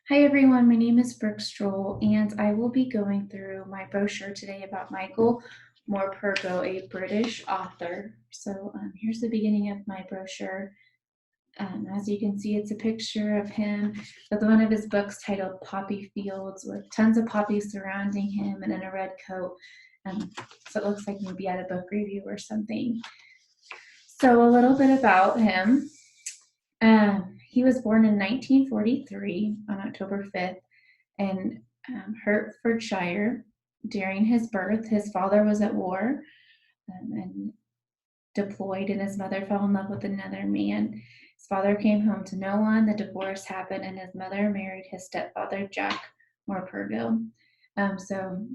Hi everyone, my name is Brooke Stroll and I will be going through my brochure today about Michael Morpurgo, a British author. So here's the beginning of my brochure. As you can see, it's a picture of him with one of his books titled Poppy Fields with tons of poppies surrounding him and in a red coat. So it looks like maybe at a book review or something. So a little bit about him. He was born in 1943 on October 5th in Hertfordshire. During his birth, his father was at war and deployed, and his mother fell in love with another man. His father came home to no one. The divorce happened, and his mother married his stepfather, Jack Morpurgo. So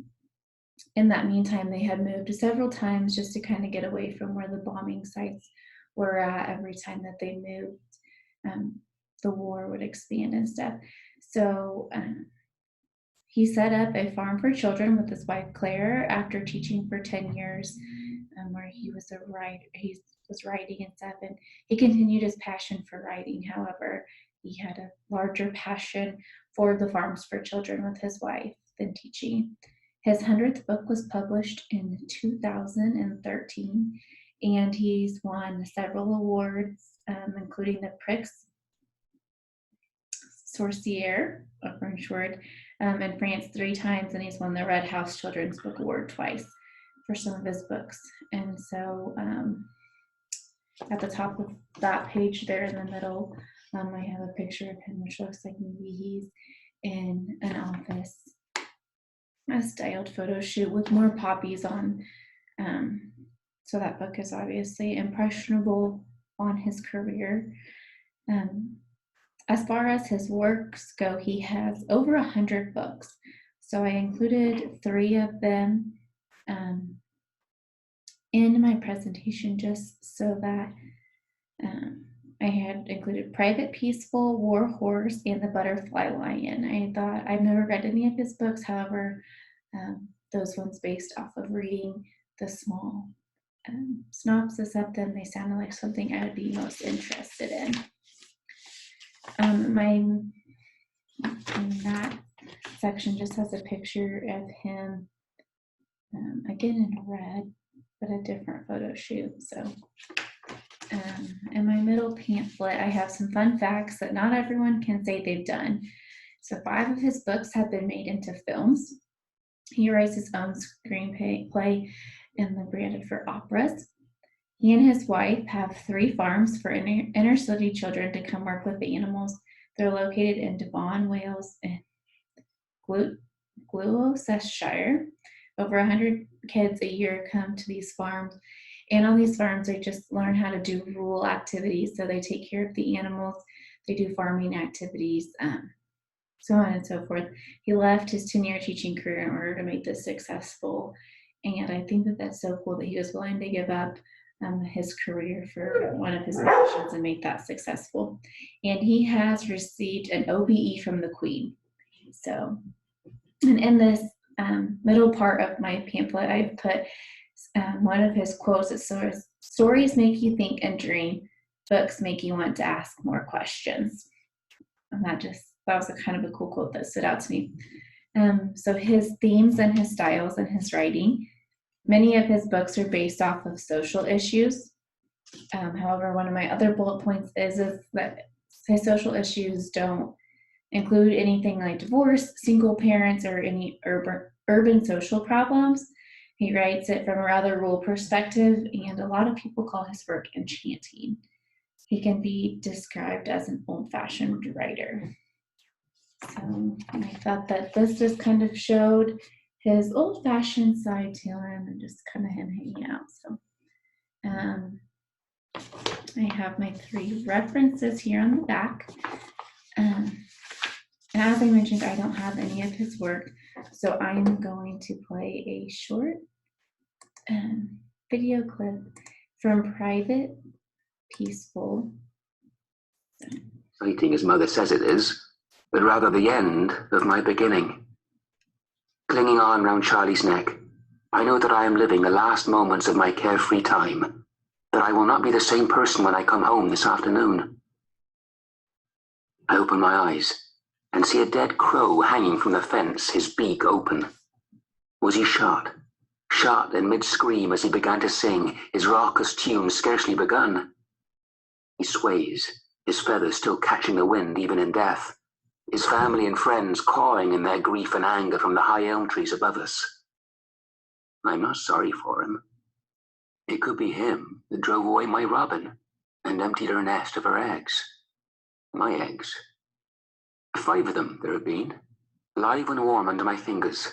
in that meantime, they had moved several times just to kind of get away from where the bombing sites were at. Every time that they moved, the war would expand and stuff. So he set up a farm for children with his wife Claire after teaching for 10 years, where he was writing and stuff. And he continued his passion for writing. However, he had a larger passion for the farms for children with his wife than teaching. His 100th book was published in 2013, and he's won several awards, including the Prix Sorcier, a French word, in France 3 times, and he's won the Red House Children's Book Award twice for some of his books. And so at the top of that page there in the middle, I have a picture of him, which looks like maybe he's in an office, a styled photo shoot with more poppies on. So that book is obviously impressionable on his career. As far as his works go, he has over 100 books. So I included 3 of them in my presentation just so that I had included Private Peaceful, War Horse, and The Butterfly Lion. I thought I've never read any of his books. However, those ones based off of reading the small synopsis of them, they sounded like something I would be most interested in. That section just has a picture of him, again in red, but a different photo shoot. So in my middle pamphlet, I have some fun facts that not everyone can say they've done. So 5 of his books have been made into films. He writes his own screenplay and they're branded for operas. He and his wife have 3 farms for inner city children to come work with the animals. They're located in Devon, Wales, and Gloucestershire. Over 100 kids a year come to these farms. And on these farms, they just learn how to do rural activities. So they take care of the animals, they do farming activities, so on and so forth. He left his 10-year teaching career in order to make this successful. And I think that that's so cool that he was willing to give up his career for one of his passions and make that successful. And he has received an OBE from the Queen. So, and in this middle part of my pamphlet, I've put one of his quotes that says, "Stories make you think and dream, books make you want to ask more questions." And that was a kind of a cool quote that stood out to me. So his themes and his styles and his writing, many of his books are based off of social issues. However, one of my other bullet points is that his social issues don't include anything like divorce, single parents, or any urban social problems. He writes it from a rather rural perspective, and a lot of people call his work enchanting. He can be described as an old-fashioned writer. So I thought that this just kind of showed his old-fashioned side to him and just kind of him hanging out. So I have my 3 references here on the back. And as I mentioned, I don't have any of his work, so I'm going to play a short video clip from Private Peaceful. Exciting as Mother says it is, but rather the end of my beginning. Clinging on round Charlie's neck, I know that I am living the last moments of my carefree time, that I will not be the same person when I come home this afternoon. I open my eyes and see a dead crow hanging from the fence, his beak open. Was he shot? Shot in mid-scream as he began to sing, his raucous tune scarcely begun? He sways, his feathers still catching the wind even in death, his family and friends cawing in their grief and anger from the high elm trees above us. I'm not sorry for him. It could be him that drove away my robin and emptied her nest of her eggs. My eggs. 5 of them there have been, live and warm under my fingers.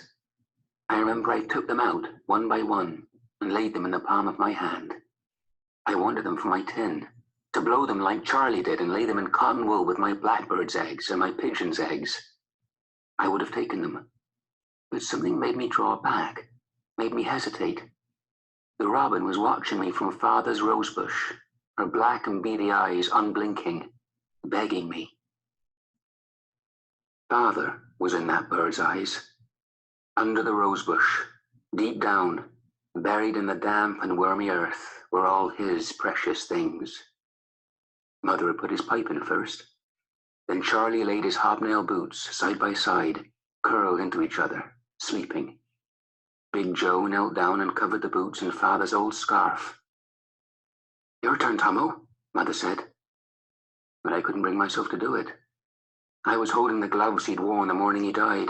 I remember I took them out one by one and laid them in the palm of my hand. I wanted them for my tin, to blow them like Charlie did and lay them in cotton wool with my blackbird's eggs and my pigeon's eggs. I would have taken them, but something made me draw back, made me hesitate. The robin was watching me from father's rosebush, her black and beady eyes unblinking, begging me. Father was in that bird's eyes, under the rosebush, deep down, buried in the damp and wormy earth, were all his precious things. Mother had put his pipe in first. Then Charlie laid his hobnail boots side by side, curled into each other, sleeping. Big Joe knelt down and covered the boots in father's old scarf. Your turn, Tomo, Mother said. But I couldn't bring myself to do it. I was holding the gloves he'd worn the morning he died.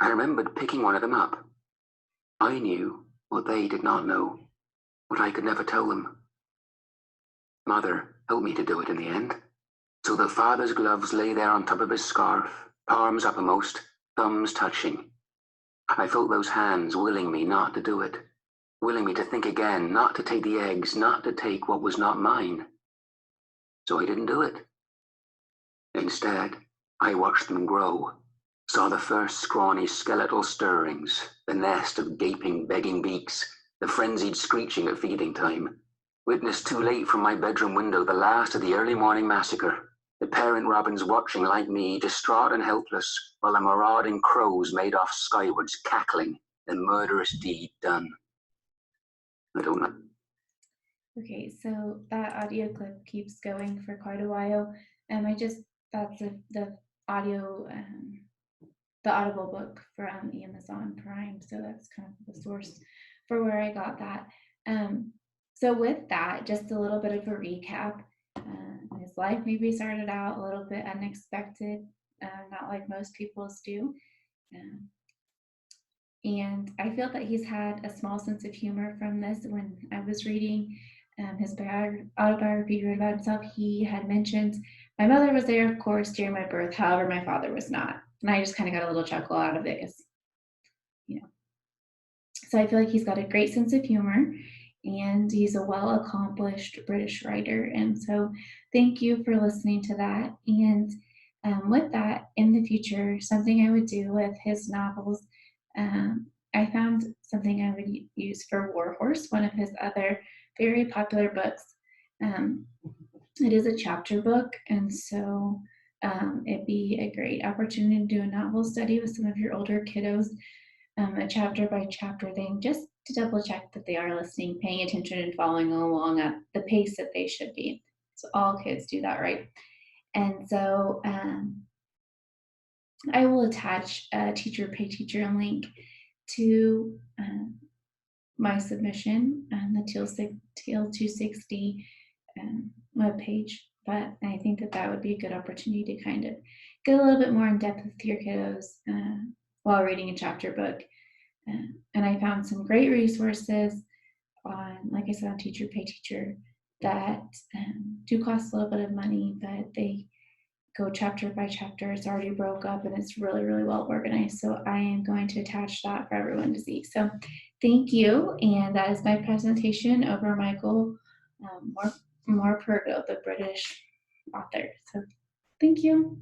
I remembered picking one of them up. I knew what they did not know, what I could never tell them. Mother helped me to do it in the end, so that father's gloves lay there on top of his scarf, palms uppermost, thumbs touching. I felt those hands willing me not to do it, willing me to think again, not to take the eggs, not to take what was not mine. So I didn't do it. Instead, I watched them grow, saw the first scrawny skeletal stirrings, the nest of gaping, begging beaks, the frenzied screeching at feeding time. Witnessed too late from my bedroom window the last of the early morning massacre, the parent robins watching like me, distraught and helpless, while the marauding crows made off skywards, cackling, the murderous deed done. I don't know. Okay, so that audio clip keeps going for quite a while. That's the audio, the Audible book from Amazon Prime. So that's kind of the source for where I got that. So with that, just a little bit of a recap. His life maybe started out a little bit unexpected, not like most people's do. And I feel that he's had a small sense of humor from this. When I was reading his autobiography he wrote about himself, he had mentioned, my mother was there, of course, during my birth. However, my father was not. And I just kind of got a little chuckle out of it, because, you know. So I feel like he's got a great sense of humor, and he's a well-accomplished British writer. And so thank you for listening to that. And with that, in the future, something I would do with his novels, I found something I would use for Warhorse, one of his other very popular books. It is a chapter book, and so it'd be a great opportunity to do a novel study with some of your older kiddos, a chapter by chapter thing, just to double check that they are listening, paying attention, and following along at the pace that they should be. So all kids do that, right? And so I will attach a teacher pay teacher link to my submission on the TEEL 260 webpage. But I think that would be a good opportunity to kind of get a little bit more in depth with your kiddos while reading a chapter book. And I found some great resources on, like I said, on teacher pay teacher that do cost a little bit of money, but they go chapter by chapter. It's already broke up and it's really, really well organized. So I am going to attach that for everyone to see. So thank you. And that is my presentation over Michael Morpurgo, the British author. So thank you.